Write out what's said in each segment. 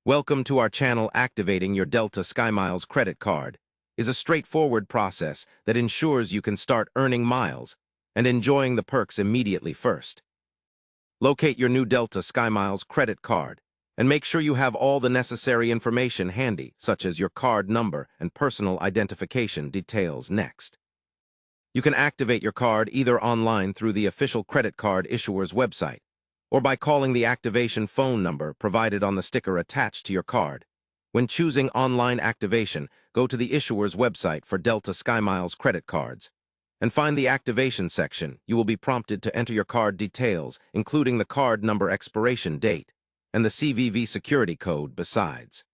Welcome to our channel. Activating your Delta SkyMiles credit card is a straightforward process that ensures you can start earning miles and enjoying the perks immediately. First, locate your new Delta SkyMiles credit card and make sure you have all the necessary information handy, such as your card number and personal identification details. Next, you can activate your card either online through the official credit card issuer's website or by calling the activation phone number provided on the sticker attached to your card. When choosing online activation, go to the issuer's website for Delta SkyMiles credit cards and find the activation section. You will be prompted to enter your card details, including the card number, expiration date, and the CVV security code. Besides,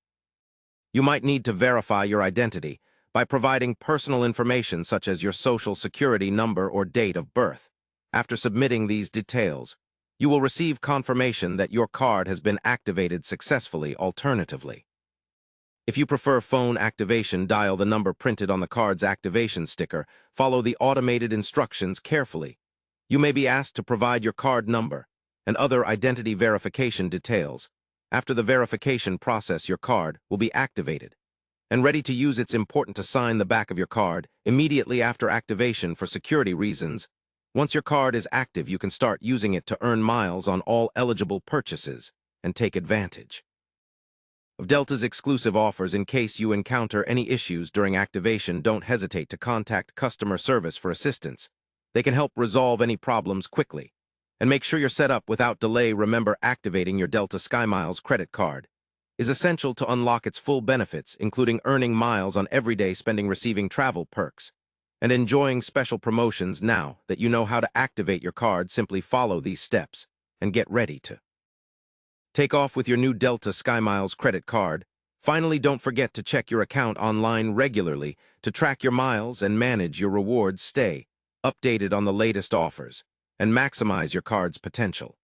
you might need to verify your identity by providing personal information such as your social security number or date of birth. After submitting these details, you will receive confirmation that your card has been activated successfully. Alternatively, if you prefer phone activation, dial the number printed on the card's activation sticker. Follow the automated instructions carefully. You may be asked to provide your card number and other identity verification details. After the verification process, your card will be activated and ready to use. It's important to sign the back of your card immediately after activation for security reasons. Once your card is active, you can start using it to earn miles on all eligible purchases and take advantage of Delta's exclusive offers. In case you encounter any issues during activation, don't hesitate to contact customer service for assistance. They can help resolve any problems quickly. And make sure you're set up without delay. Remember, activating your Delta SkyMiles credit card is essential to unlock its full benefits, including earning miles on everyday spending, receiving travel perks, and enjoying special promotions. Now that you know how to activate your card, simply follow these steps and get ready to take off with your new Delta SkyMiles credit card. Finally, don't forget to check your account online regularly to track your miles and manage your rewards. Stay updated on the latest offers and maximize your card's potential.